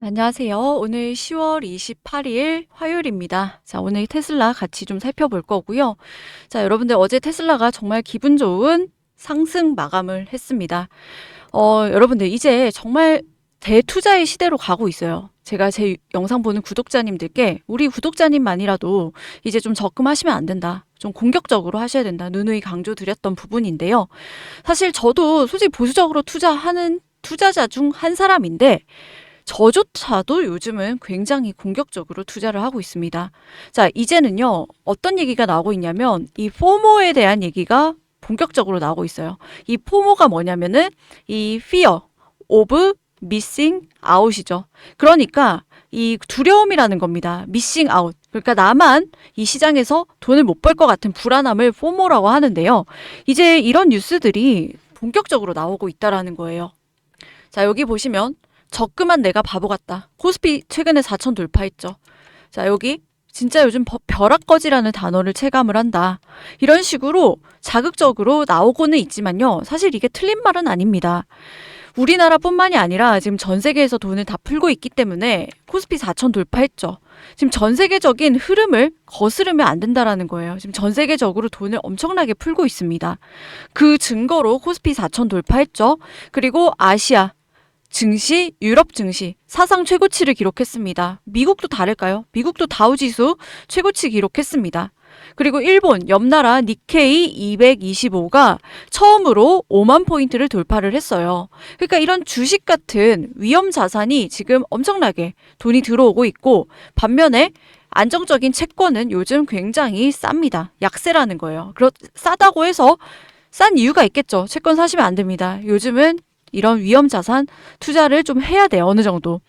안녕하세요. 오늘 10월 28일 화요일입니다. 자, 오늘 테슬라 같이 좀 살펴볼 거고요. 자, 여러분들 어제 테슬라가 정말 기분 좋은 상승 마감을 했습니다. 여러분들 이제 정말 대투자의 시대로 가고 있어요. 제가 제 영상 보는 구독자님들께 우리 구독자님만이라도 이제 좀 적금하시면 안 된다. 좀 공격적으로 하셔야 된다. 누누이 강조드렸던 부분인데요. 사실 저도 솔직히 보수적으로 투자하는 투자자 중 한 사람인데 저조차도 요즘은 굉장히 공격적으로 투자를 하고 있습니다. 자, 이제는요, 어떤 얘기가 나오고 있냐면, 이 포모에 대한 얘기가 본격적으로 나오고 있어요. 이 포모가 뭐냐면은, 이 fear of missing out이죠. 그러니까, 이 두려움이라는 겁니다. missing out. 그러니까 나만 이 시장에서 돈을 못 벌 것 같은 불안함을 포모라고 하는데요. 이제 이런 뉴스들이 본격적으로 나오고 있다라는 거예요. 자, 여기 보시면, 적금한 내가 바보 같다. 코스피 최근에 4천 돌파했죠. 자, 여기 진짜 요즘 벼락거지라는 단어를 체감을 한다. 이런 식으로 자극적으로 나오고는 있지만요. 사실 이게 틀린 말은 아닙니다. 우리나라뿐만이 아니라 지금 전 세계에서 돈을 다 풀고 있기 때문에 코스피 4천 돌파했죠. 지금 전 세계적인 흐름을 거스르면 안 된다라는 거예요. 지금 전 세계적으로 돈을 엄청나게 풀고 있습니다. 그 증거로 코스피 4천 돌파했죠. 그리고 아시아 증시, 유럽 증시 사상 최고치를 기록했습니다. 미국도 다를까요? 미국도 다우지수 최고치 기록했습니다. 그리고 일본, 옆나라 니케이 225가 처음으로 5만 포인트를 돌파를 했어요. 그러니까 이런 주식 같은 위험 자산이 지금 엄청나게 돈이 들어오고 있고 반면에 안정적인 채권은 요즘 굉장히 쌉니다. 약세라는 거예요. 싸다고 해서 싼 이유가 있겠죠. 채권 사시면 안 됩니다. 요즘은 이런 위험 자산 투자를 좀 해야 돼요. 어느 정도.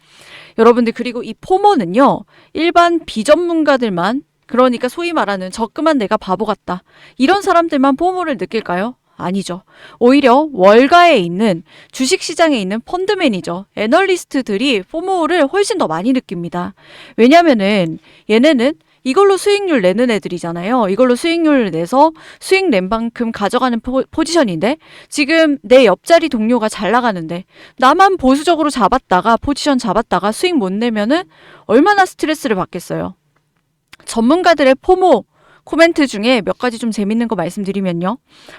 여러분들 그리고 이 포모는요. 일반 비전문가들만 그러니까 소위 말하는 적금한 내가 바보 같다. 이런 사람들만 포모를 느낄까요? 아니죠. 오히려 월가에 있는 주식시장에 있는 펀드 매니저, 애널리스트들이 포모를 훨씬 더 많이 느낍니다. 왜냐면은 얘네는 이걸로 수익률 내는 애들이잖아요. 이걸로 수익률 내서 수익 낸 만큼 가져가는 포지션인데 지금 내 옆자리 동료가 잘 나가는데 나만 보수적으로 잡았다가 포지션 잡았다가 수익 못 내면은 얼마나 스트레스를 받겠어요. 전문가들의 포모 코멘트 중에 몇 가지 좀 재밌는 거 말씀드리면요.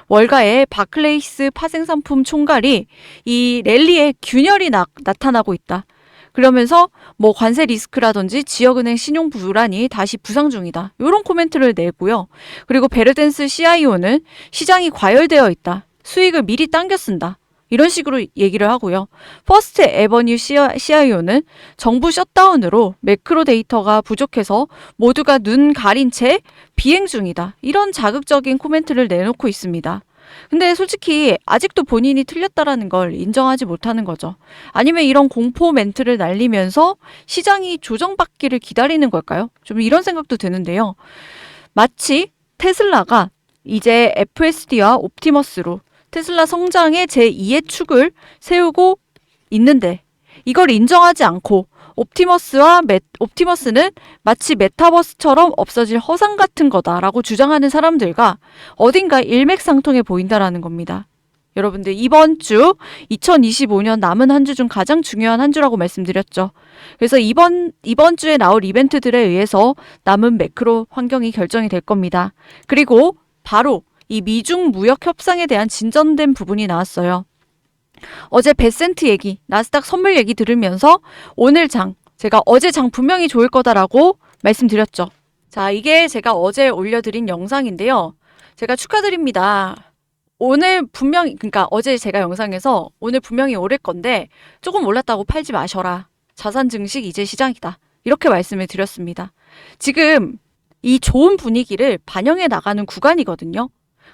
월가의 바클레이스 파생상품 총괄이 이 랠리에 균열이 나타나고 있다. 그러면서 뭐 관세 리스크라든지 지역은행 신용 불안이 다시 부상 중이다. 이런 코멘트를 내고요. 그리고 베르덴스 CIO는 시장이 과열되어 있다. 수익을 미리 당겨 쓴다. 이런 식으로 얘기를 하고요. 퍼스트 에버뉴 CIO는 정부 셧다운으로 매크로 데이터가 부족해서 모두가 눈 가린 채 비행 중이다. 이런 자극적인 코멘트를 내놓고 있습니다. 근데 솔직히 아직도 본인이 틀렸다라는 걸 인정하지 못하는 거죠. 아니면 이런 공포 멘트를 날리면서 시장이 조정받기를 기다리는 걸까요? 좀 이런 생각도 드는데요. 마치 테슬라가 이제 FSD와 옵티머스로 테슬라 성장의 제2의 축을 세우고 있는데 이걸 인정하지 않고 옵티머스는 마치 메타버스처럼 없어질 허상 같은 거다라고 주장하는 사람들과 어딘가 일맥상통해 보인다라는 겁니다. 여러분들 이번 주 2025년 남은 한 주 중 가장 중요한 한 주라고 말씀드렸죠. 그래서 이번 주에 나올 이벤트들에 의해서 남은 매크로 환경이 결정이 될 겁니다. 그리고 바로 이 미중 무역 협상에 대한 진전된 부분이 나왔어요. 어제 베센트 얘기, 나스닥 선물 얘기 들으면서 오늘 장, 제가 어제 장 분명히 좋을 거다라고 말씀드렸죠. 자, 이게 제가 어제 올려드린 영상인데요. 제가 축하드립니다. 오늘 분명히, 그러니까 어제 제가 영상에서 오늘 분명히 오를 건데 조금 올랐다고 팔지 마셔라. 자산 증식 이제 시장이다. 이렇게 말씀을 드렸습니다. 지금 이 좋은 분위기를 반영해 나가는 구간이거든요.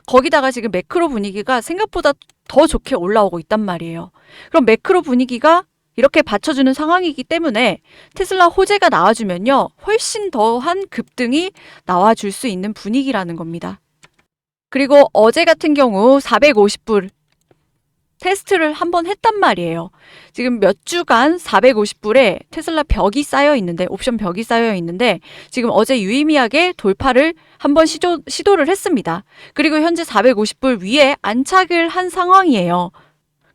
거기다가 지금 매크로 분위기가 생각보다 더 좋게 올라오고 있단 말이에요. 그럼 매크로 분위기가 이렇게 받쳐주는 상황이기 때문에 테슬라 호재가 나와주면요. 훨씬 더한 급등이 나와줄 수 있는 분위기라는 겁니다. 그리고 어제 같은 경우 450불 테스트를 한번 했단 말이에요. 지금 몇 주간 450불에 테슬라 벽이 쌓여 있는데, 옵션 벽이 쌓여 있는데, 지금 어제 유의미하게 돌파를 한번 시도를 했습니다. 그리고 현재 450불 위에 안착을 한 상황이에요.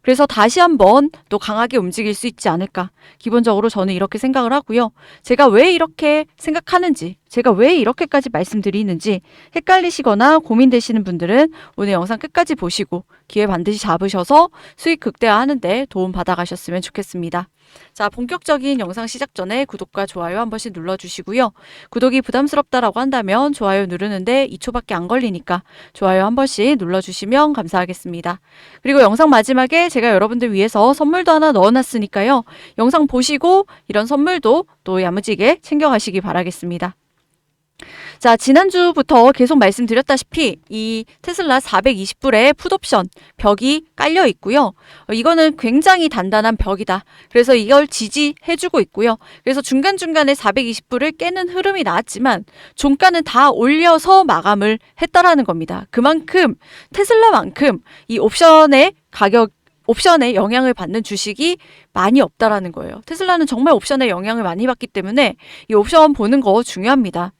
그래서 다시 한번 또 강하게 움직일 수 있지 않을까. 기본적으로 저는 이렇게 생각을 하고요. 제가 왜 이렇게 생각하는지, 제가 왜 이렇게까지 말씀드리는지 헷갈리시거나 고민되시는 분들은 오늘 영상 끝까지 보시고 기회 반드시 잡으셔서 수익 극대화하는 데 도움 받아가셨으면 좋겠습니다. 자, 본격적인 영상 시작 전에 구독과 좋아요 한 번씩 눌러주시고요. 구독이 부담스럽다라고 한다면 좋아요 누르는데 2초밖에 안 걸리니까 좋아요 한 번씩 눌러주시면 감사하겠습니다. 그리고 영상 마지막에 제가 여러분들 위해서 선물도 하나 넣어놨으니까요. 영상 보시고 이런 선물도 또 야무지게 챙겨가시기 바라겠습니다. 자, 지난주부터 계속 말씀드렸다시피 이 테슬라 420불의 풋옵션 벽이 깔려 있고요. 이거는 굉장히 단단한 벽이다. 그래서 이걸 지지해주고 있고요. 그래서 중간중간에 420불을 깨는 흐름이 나왔지만 종가는 다 올려서 마감을 했다라는 겁니다. 그만큼 테슬라만큼 이 옵션의 가격 옵션에 영향을 받는 주식이 많이 없다라는 거예요. 테슬라는 정말 옵션에 영향을 많이 받기 때문에 이 옵션 보는 거 중요합니다.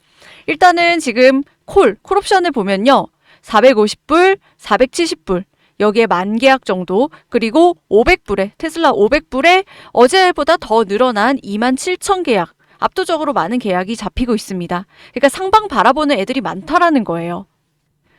일단은 지금 콜옵션을 보면요. 450불, 470불, 여기에 만 계약 정도, 그리고 500불에, 테슬라 500불에 어제보다 더 늘어난 27,000 계약, 압도적으로 많은 계약이 잡히고 있습니다. 그러니까 상방 바라보는 애들이 많다라는 거예요.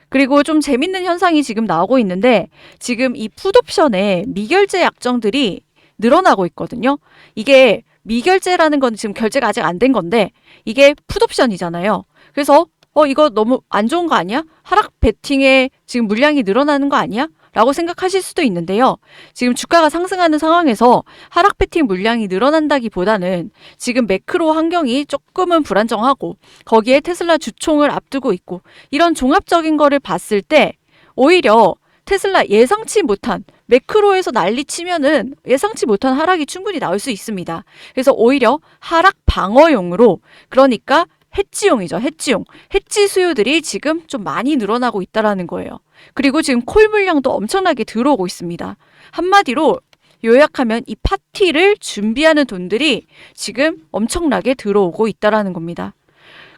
그리고 좀 재밌는 현상이 지금 나오고 있는데 지금 이 풋옵션에 미결제 약정들이 늘어나고 있거든요. 이게 미결제라는 건 지금 결제가 아직 안 된 건데 이게 풋옵션이잖아요. 그래서 이거 너무 안 좋은 거 아니야? 하락 베팅에 지금 물량이 늘어나는 거 아니야? 라고 생각하실 수도 있는데요. 지금 주가가 상승하는 상황에서 하락 베팅 물량이 늘어난다기보다는 지금 매크로 환경이 조금은 불안정하고 거기에 테슬라 주총을 앞두고 있고 이런 종합적인 거를 봤을 때 오히려 테슬라 예상치 못한 매크로에서 난리 치면은 예상치 못한 하락이 충분히 나올 수 있습니다. 그래서 오히려 하락 방어용으로 그러니까 해지용이죠. 해지용. 해지 수요들이 지금 좀 많이 늘어나고 있다라는 거예요. 그리고 지금 콜 물량도 엄청나게 들어오고 있습니다. 한마디로 요약하면 이 파티를 준비하는 돈들이 지금 엄청나게 들어오고 있다라는 겁니다.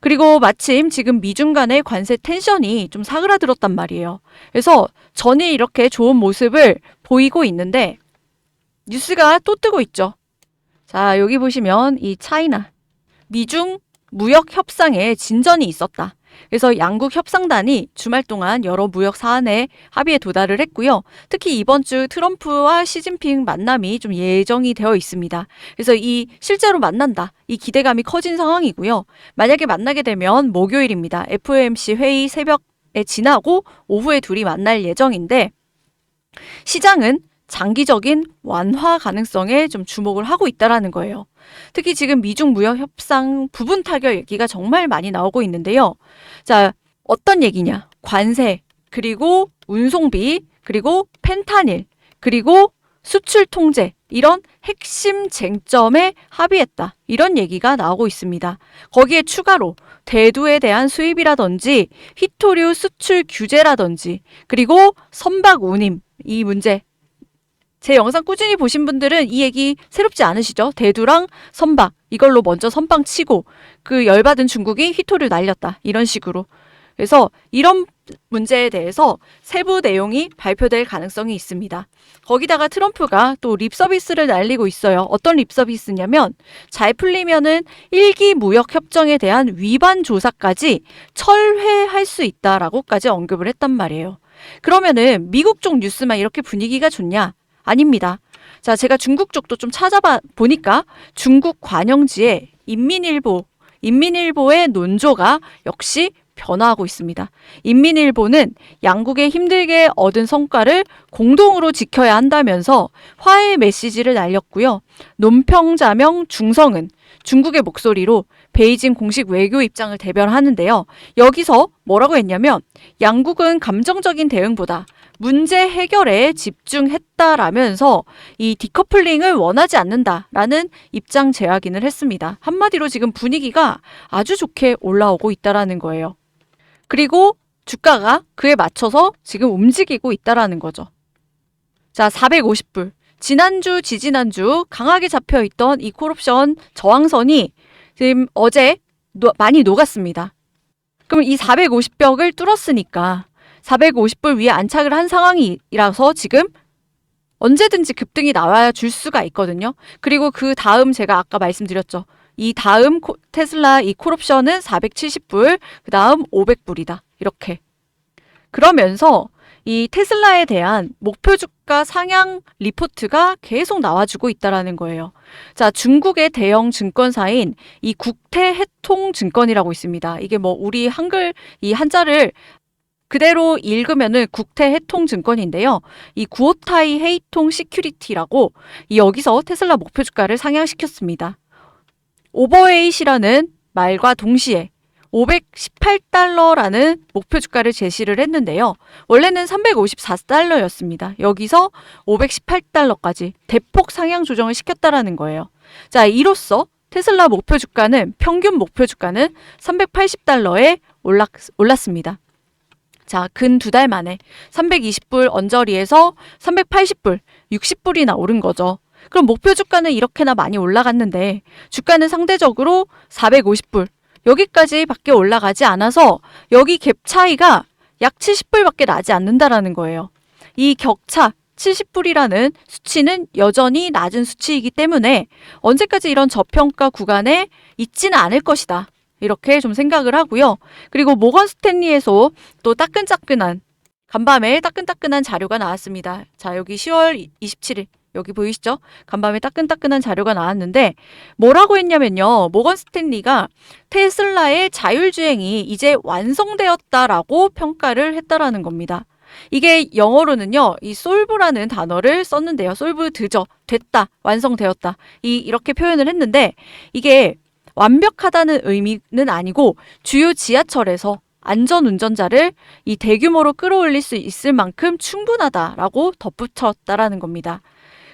그리고 마침 지금 미중 간의 관세 텐션이 좀 사그라들었단 말이에요. 그래서 전이 이렇게 좋은 모습을 보이고 있는데 뉴스가 또 뜨고 있죠. 자, 여기 보시면 이 차이나 미중 무역 협상에 진전이 있었다. 그래서 양국 협상단이 주말 동안 여러 무역 사안에 합의에 도달을 했고요. 특히 이번 주 트럼프와 시진핑 만남이 좀 예정이 되어 있습니다. 그래서 이 실제로 만난다. 이 기대감이 커진 상황이고요. 만약에 만나게 되면 목요일입니다. FOMC 회의 새벽에 지나고 오후에 둘이 만날 예정인데 시장은 장기적인 완화 가능성에 좀 주목을 하고 있다라는 거예요. 특히 지금 미중 무역 협상 부분 타결 얘기가 정말 많이 나오고 있는데요. 자, 어떤 얘기냐? 관세, 그리고 운송비, 그리고 펜타닐, 그리고 수출 통제 이런 핵심 쟁점에 합의했다. 이런 얘기가 나오고 있습니다. 거기에 추가로 대두에 대한 수입이라든지 휘토류 수출 규제라든지 그리고 선박 운임 이 문제 제 영상 꾸준히 보신 분들은 이 얘기 새롭지 않으시죠? 대두랑 선박 이걸로 먼저 선빵 치고 그 열받은 중국이 휘토를 날렸다. 이런 식으로. 그래서 이런 문제에 대해서 세부 내용이 발표될 가능성이 있습니다. 거기다가 트럼프가 또 립서비스를 날리고 있어요. 어떤 립서비스냐면 잘 풀리면은 1기 무역협정에 대한 위반 조사까지 철회할 수 있다라고까지 언급을 했단 말이에요. 그러면은 미국 쪽 뉴스만 이렇게 분위기가 좋냐? 아닙니다. 자, 제가 중국 쪽도 좀 찾아봐 보니까 중국 관영지에 인민일보의 논조가 역시 변화하고 있습니다. 인민일보는 양국의 힘들게 얻은 성과를 공동으로 지켜야 한다면서 화해 메시지를 날렸고요. 논평자명 중성은 중국의 목소리로 베이징 공식 외교 입장을 대변하는데요. 여기서 뭐라고 했냐면 양국은 감정적인 대응보다 문제 해결에 집중했다라면서 이 디커플링을 원하지 않는다라는 입장 재확인을 했습니다. 한마디로 지금 분위기가 아주 좋게 올라오고 있다라는 거예요. 그리고 주가가 그에 맞춰서 지금 움직이고 있다라는 거죠. 자, 450불. 지난주, 지지난주 강하게 잡혀있던 이 콜옵션 저항선이 지금 어제 많이 녹았습니다. 그럼 이 450벽을 뚫었으니까 450불 위에 안착을 한 상황이라서 지금 언제든지 급등이 나와 줄 수가 있거든요. 그리고 그 다음 제가 아까 말씀드렸죠. 이 다음 테슬라 이 콜옵션은 470불, 그 다음 500불이다. 이렇게. 그러면서 이 테슬라에 대한 목표 주가 상향 리포트가 계속 나와주고 있다라는 거예요. 자, 중국의 대형 증권사인 이 국태해통증권이라고 있습니다. 이게 뭐 우리 한글 이 한자를 그대로 읽으면은 국태해통증권인데요. 이 구오타이 헤이통 시큐리티라고 여기서 테슬라 목표 주가를 상향시켰습니다. 오버웨이시라는 말과 동시에 518달러라는 목표 주가를 제시를 했는데요. 원래는 354달러였습니다. 여기서 518달러까지 대폭 상향 조정을 시켰다라는 거예요. 자, 이로써 테슬라 목표 주가는 평균 목표 주가는 380달러에 올랐습니다. 자, 근 2달 만에 320불 언저리에서 380불, 60불이나 오른 거죠. 그럼 목표 주가는 이렇게나 많이 올라갔는데 주가는 상대적으로 450불, 여기까지 밖에 올라가지 않아서 여기 갭 차이가 약 70불밖에 나지 않는다라는 거예요. 이 격차 70불이라는 수치는 여전히 낮은 수치이기 때문에 언제까지 이런 저평가 구간에 있지는 않을 것이다. 이렇게 좀 생각을 하고요. 그리고 모건 스탠리에서 또 따끈따끈한 간밤에 따끈따끈한 자료가 나왔습니다. 자, 여기 10월 27일 여기 보이시죠? 간밤에 따끈따끈한 자료가 나왔는데 뭐라고 했냐면요. 모건 스탠리가 테슬라의 자율주행이 이제 완성되었다라고 평가를 했다라는 겁니다. 이게 영어로는요. 이 솔브라는 단어를 썼는데요. 솔브드죠. 됐다. 완성되었다. 이렇게 표현을 했는데 이게 완벽하다는 의미는 아니고 주요 지하철에서 안전운전자를 이 대규모로 끌어올릴 수 있을 만큼 충분하다라고 덧붙였다라는 겁니다.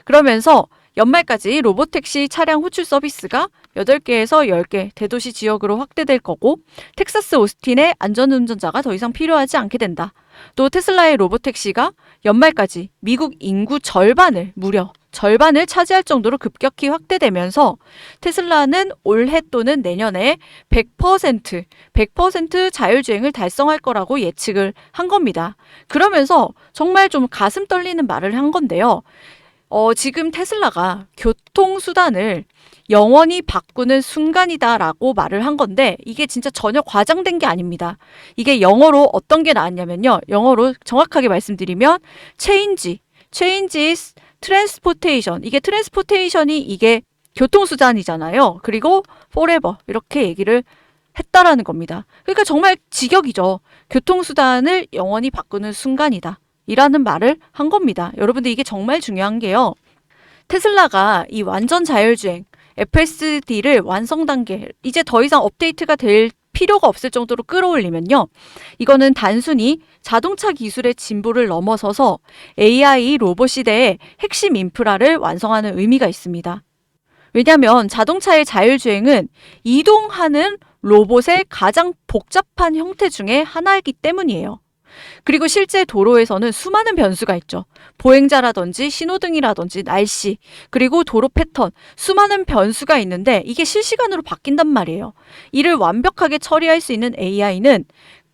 그러면서 연말까지 로보택시 차량 호출 서비스가 8개에서 10개 대도시 지역으로 확대될 거고 텍사스 오스틴에 안전운전자가 더 이상 필요하지 않게 된다. 또 테슬라의 로보택시가 연말까지 미국 인구 무려 절반을 차지할 정도로 급격히 확대되면서 테슬라는 올해 또는 내년에 100% 자율주행을 달성할 거라고 예측을 한 겁니다. 그러면서 정말 좀 가슴 떨리는 말을 한 건데요. 지금 테슬라가 교통수단을 영원히 바꾸는 순간이다라고 말을 한 건데 이게 진짜 전혀 과장된 게 아닙니다. 이게 영어로 어떤 게 나왔냐면요. 영어로 정확하게 말씀드리면 change is transportation. 이게 트랜스포테이션이 이게 교통수단이잖아요. 그리고 forever 이렇게 얘기를 했다라는 겁니다. 그러니까 정말 직역이죠. 교통수단을 영원히 바꾸는 순간이다. 이라는 말을 한 겁니다. 여러분들 이게 정말 중요한 게요. 테슬라가 이 완전 자율주행 FSD를 완성 단계 이제 더 이상 업데이트가 될 필요가 없을 정도로 끌어올리면요. 이거는 단순히 자동차 기술의 진보를 넘어서서 AI 로봇 시대의 핵심 인프라를 완성하는 의미가 있습니다. 왜냐하면 자동차의 자율주행은 이동하는 로봇의 가장 복잡한 형태 중에 하나이기 때문이에요. 그리고 실제 도로에서는 수많은 변수가 있죠. 보행자라든지 신호등이라든지 날씨, 그리고 도로 패턴, 수많은 변수가 있는데 이게 실시간으로 바뀐단 말이에요. 이를 완벽하게 처리할 수 있는 AI는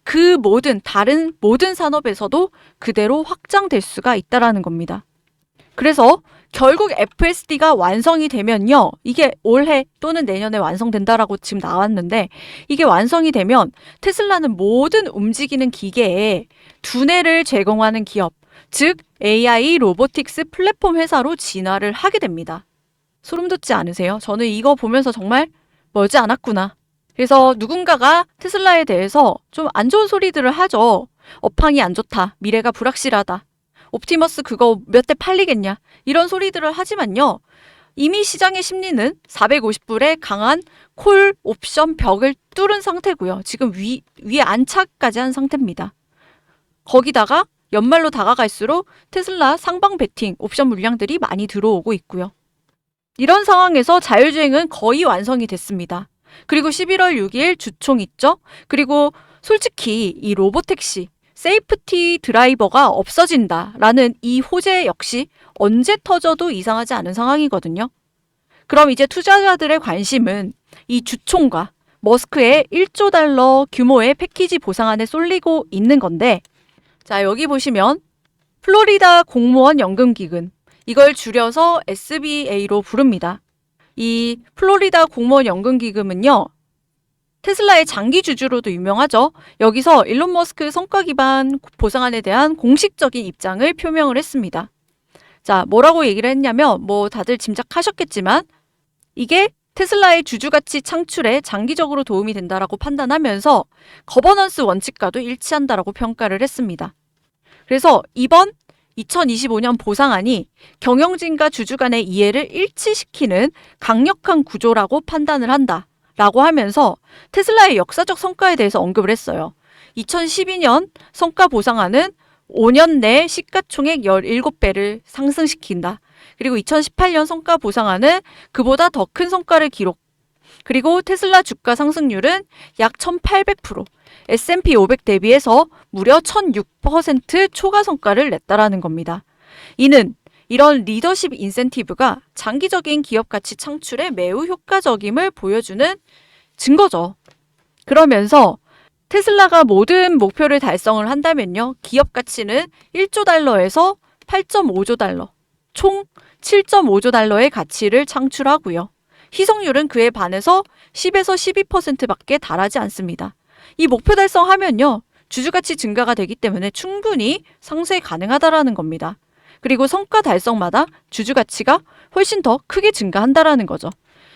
그 다른 모든 산업에서도 그대로 확장될 수가 있다라는 겁니다. 그래서 결국 FSD가 완성이 되면요. 이게 올해 또는 내년에 완성된다라고 지금 나왔는데 이게 완성이 되면 테슬라는 모든 움직이는 기계에 두뇌를 제공하는 기업, 즉 AI 로보틱스 플랫폼 회사로 진화를 하게 됩니다. 소름 돋지 않으세요? 저는 이거 보면서 정말 멀지 않았구나. 그래서 누군가가 테슬라에 대해서 좀 안 좋은 소리들을 하죠. 업황이 안 좋다. 미래가 불확실하다. 옵티머스 그거 몇 대 팔리겠냐. 이런 소리들을 하지만요. 이미 시장의 심리는 450불의 강한 콜 옵션 벽을 뚫은 상태고요. 지금 위에 안착까지 한 상태입니다. 거기다가 연말로 다가갈수록 테슬라 상방 베팅 옵션 물량들이 많이 들어오고 있고요. 이런 상황에서 자율주행은 거의 완성이 됐습니다. 그리고 11월 6일 주총 있죠? 그리고 솔직히 이 로보택시 세이프티 드라이버가 없어진다라는 이 호재 역시 언제 터져도 이상하지 않은 상황이거든요. 그럼 이제 투자자들의 관심은 이 주총과 머스크의 1조 달러 규모의 패키지 보상안에 쏠리고 있는 건데 자 여기 보시면 플로리다 공무원 연금기금 이걸 줄여서 SBA로 부릅니다. 이 플로리다 공무원 연금기금은요, 테슬라의 장기 주주로도 유명하죠. 여기서 일론 머스크 성과 기반 보상안에 대한 공식적인 입장을 표명을 했습니다. 자, 뭐라고 얘기를 했냐면 뭐 다들 짐작하셨겠지만 이게 테슬라의 주주가치 창출에 장기적으로 도움이 된다라고 판단하면서 거버넌스 원칙과도 일치한다라고 평가를 했습니다. 그래서 이번 2025년 보상안이 경영진과 주주 간의 이해를 일치시키는 강력한 구조라고 판단을 한다라고 하면서 테슬라의 역사적 성과에 대해서 언급을 했어요. 2012년 성과 보상안은 5년 내 시가총액 17배를 상승시킨다. 그리고 2018년 성과 보상안은 그보다 더 큰 성과를 기록. 그리고 테슬라 주가 상승률은 약 1800%, S&P 500 대비해서 무려 1006% 초과 성과를 냈다라는 겁니다. 이는 이런 리더십 인센티브가 장기적인 기업 가치 창출에 매우 효과적임을 보여주는 증거죠. 그러면서 테슬라가 모든 목표를 달성을 한다면요, 기업 가치는 1조 달러에서 8.5조 달러, 총 7.5조 달러의 가치를 창출하고요. 희석률은 그에 반해서 10에서 12%밖에 달하지 않습니다. 이 목표 달성하면요, 주주가치 증가가 되기 때문에 충분히 상쇄 가능하다라는 겁니다. 그리고 성과 달성마다 주주가치가 훨씬 더 크게 증가한다라는 거죠.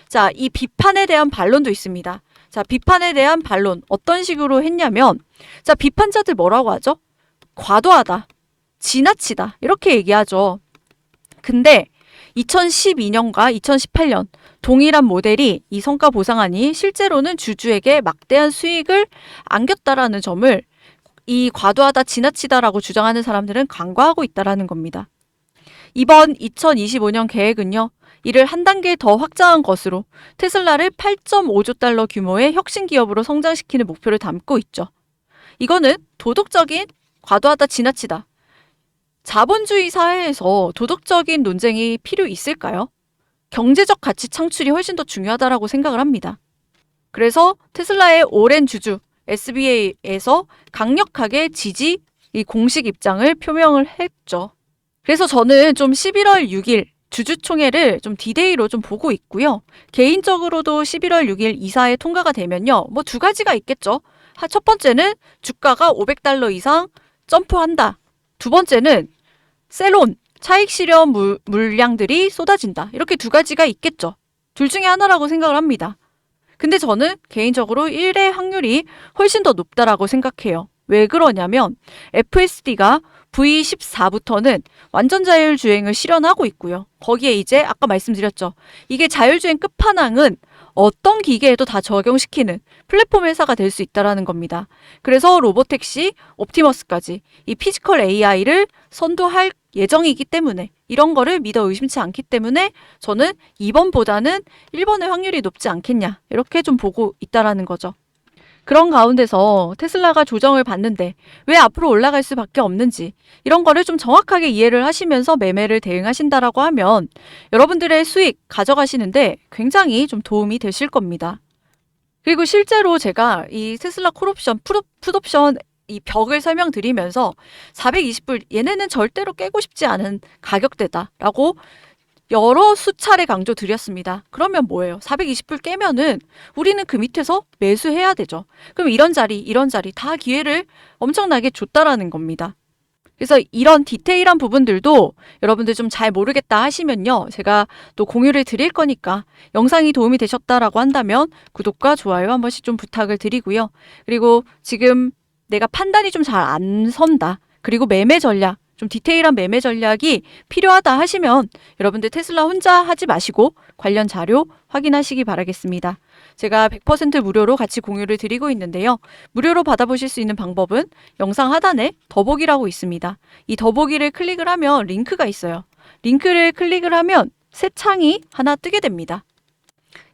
자, 이 비판에 대한 반론도 있습니다. 자, 비판에 대한 반론 어떤 식으로 했냐면, 자, 비판자들 뭐라고 하죠? 과도하다, 지나치다 이렇게 얘기하죠. 근데 2012년과 2018년 동일한 모델이 이 성과 보상안이 실제로는 주주에게 막대한 수익을 안겼다라는 점을 이 과도하다, 지나치다라고 주장하는 사람들은 간과하고 있다라는 겁니다. 이번 2025년 계획은요, 이를 한 단계 더 확장한 것으로 테슬라를 8.5조 달러 규모의 혁신 기업으로 성장시키는 목표를 담고 있죠. 이거는 도덕적인 과도하다, 지나치다. 자본주의 사회에서 도덕적인 논쟁이 필요 있을까요? 경제적 가치 창출이 훨씬 더 중요하다라고 생각을 합니다. 그래서 테슬라의 오랜 주주 SBA에서 강력하게 지지 이 공식 입장을 표명을 했죠. 그래서 저는 좀 11월 6일 주주총회를 좀 디데이로 좀 보고 있고요. 개인적으로도 11월 6일 이사에 통과가 되면요, 뭐 두 가지가 있겠죠. 첫 번째는 주가가 500달러 이상 점프한다. 두 번째는 셀론, 차익 실현 물량들이 쏟아진다. 이렇게 두 가지가 있겠죠. 둘 중에 하나라고 생각을 합니다. 근데 저는 개인적으로 1의 확률이 훨씬 더 높다라고 생각해요. 왜 그러냐면 FSD가 V14부터는 완전 자율주행을 실현하고 있고요. 거기에 이제 아까 말씀드렸죠. 이게 자율주행 끝판왕은 어떤 기계에도 다 적용시키는 플랫폼 회사가 될 수 있다는 겁니다. 그래서 로보택시, 옵티머스까지 이 피지컬 AI를 선도할 예정이기 때문에 이런 거를 믿어 의심치 않기 때문에 저는 2번보다는 1번의 확률이 높지 않겠냐 이렇게 좀 보고 있다라는 거죠. 그런 가운데서 테슬라가 조정을 받는데 왜 앞으로 올라갈 수밖에 없는지 이런 거를 좀 정확하게 이해를 하시면서 매매를 대응하신다라고 하면 여러분들의 수익 가져가시는데 굉장히 좀 도움이 되실 겁니다. 그리고 실제로 제가 이 테슬라 콜옵션, 풋옵션 이 벽을 설명드리면서 420불 얘네는 절대로 깨고 싶지 않은 가격대다라고 여러 수차례 강조드렸습니다. 그러면 뭐예요? 420불 깨면은 우리는 그 밑에서 매수해야 되죠. 그럼 이런 자리 다 기회를 엄청나게 줬다라는 겁니다. 그래서 이런 디테일한 부분들도 여러분들 좀 잘 모르겠다 하시면요, 제가 또 공유를 드릴 거니까 영상이 도움이 되셨다라고 한다면 구독과 좋아요 한 번씩 좀 부탁을 드리고요. 그리고 지금 내가 판단이 좀 잘 안 선다. 그리고 매매 전략, 좀 디테일한 매매 전략이 필요하다 하시면 여러분들 테슬라 혼자 하지 마시고 관련 자료 확인하시기 바라겠습니다. 제가 100% 무료로 같이 공유를 드리고 있는데요. 무료로 받아보실 수 있는 방법은 영상 하단에 더보기라고 있습니다. 이 더보기를 클릭을 하면 링크가 있어요. 링크를 클릭을 하면 새 창이 하나 뜨게 됩니다.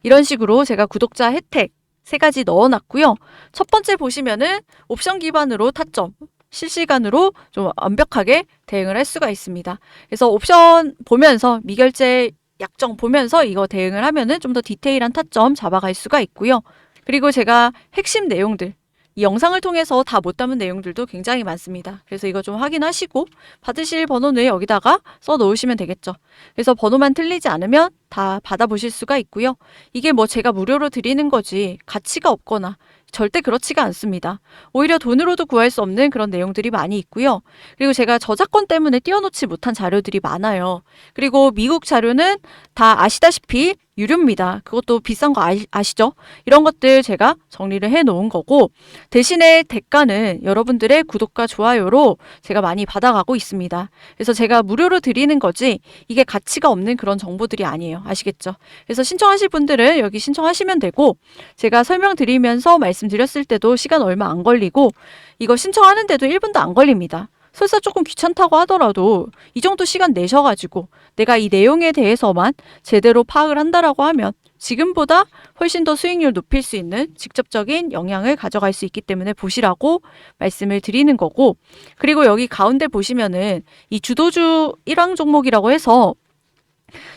이런 식으로 제가 구독자 혜택 3가지 넣어놨고요. 첫 번째 보시면은 옵션 기반으로 타점, 실시간으로 좀 완벽하게 대응을 할 수가 있습니다. 그래서 옵션 보면서 미결제 약정 보면서 이거 대응을 하면은 좀 더 디테일한 타점 잡아갈 수가 있고요. 그리고 제가 핵심 내용들 이 영상을 통해서 다 못 담은 내용들도 굉장히 많습니다. 그래서 이거 좀 확인하시고 받으실 번호는 여기다가 써 놓으시면 되겠죠. 그래서 번호만 틀리지 않으면 다 받아보실 수가 있고요. 이게 뭐 제가 무료로 드리는 거지 가치가 없거나 절대 그렇지가 않습니다. 오히려 돈으로도 구할 수 없는 그런 내용들이 많이 있고요. 그리고 제가 저작권 때문에 띄워놓지 못한 자료들이 많아요. 그리고 미국 자료는 다 아시다시피 유료입니다. 그것도 비싼 거 아시죠? 이런 것들 제가 정리를 해 놓은 거고 대신에 대가는 여러분들의 구독과 좋아요로 제가 많이 받아가고 있습니다. 그래서 제가 무료로 드리는 거지 이게 가치가 없는 그런 정보들이 아니에요. 아시겠죠? 그래서 신청하실 분들은 여기 신청하시면 되고 제가 설명드리면서 말씀드렸을 때도 시간 얼마 안 걸리고 이거 신청하는데도 1분도 안 걸립니다. 설사 조금 귀찮다고 하더라도 이 정도 시간 내셔가지고 내가 이 내용에 대해서만 제대로 파악을 한다라고 하면 지금보다 훨씬 더 수익률 높일 수 있는 직접적인 영향을 가져갈 수 있기 때문에 보시라고 말씀을 드리는 거고 그리고 여기 가운데 보시면은 이 주도주 1왕 종목이라고 해서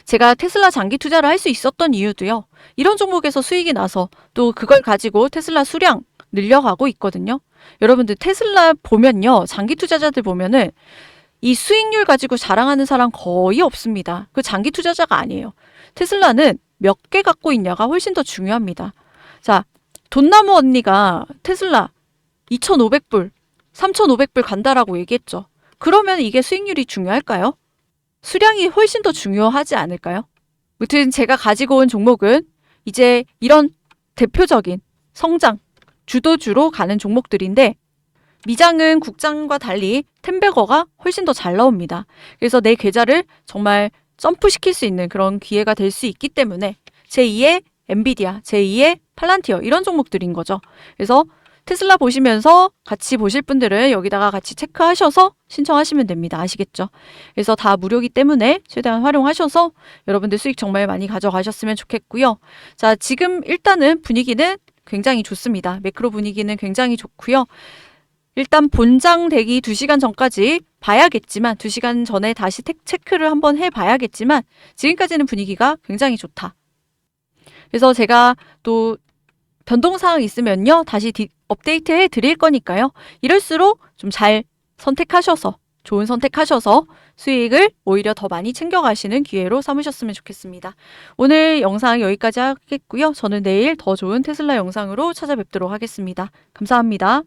제가 테슬라 장기 투자를 할 수 있었던 이유도요. 이런 종목에서 수익이 나서 또 그걸 가지고 테슬라 수량 늘려가고 있거든요. 여러분들 테슬라 보면요. 장기 투자자들 보면은 이 수익률 가지고 자랑하는 사람 거의 없습니다. 그 장기 투자자가 아니에요. 테슬라는 몇 개 갖고 있냐가 훨씬 더 중요합니다. 자, 돈나무 언니가 테슬라 2,500불, 3,500불 간다라고 얘기했죠. 그러면 이게 수익률이 중요할까요? 수량이 훨씬 더 중요하지 않을까요? 무튼 제가 가지고 온 종목은 이제 이런 대표적인 성장, 주도주로 가는 종목들인데 미장은 국장과 달리 텐베거가 훨씬 더 잘 나옵니다. 그래서 내 계좌를 정말 점프시킬 수 있는 그런 기회가 될 수 있기 때문에 제2의 엔비디아, 제2의 팔란티어 이런 종목들인 거죠. 그래서 테슬라 보시면서 같이 보실 분들은 여기다가 같이 체크하셔서 신청하시면 됩니다. 아시겠죠? 그래서 다 무료이기 때문에 최대한 활용하셔서 여러분들 수익 정말 많이 가져가셨으면 좋겠고요. 자, 지금 일단은 분위기는 굉장히 좋습니다. 매크로 분위기는 굉장히 좋고요. 일단 본장되기 2시간 전까지 봐야겠지만 2시간 전에 다시 체크를 한번 해봐야겠지만 지금까지는 분위기가 굉장히 좋다. 그래서 제가 또 변동사항 있으면요. 다시 업데이트 해 드릴 거니까요. 이럴수록 좀 잘 선택하셔서 좋은 선택하셔서 수익을 오히려 더 많이 챙겨가시는 기회로 삼으셨으면 좋겠습니다. 오늘 영상 여기까지 하겠고요. 저는 내일 더 좋은 테슬라 영상으로 찾아뵙도록 하겠습니다. 감사합니다.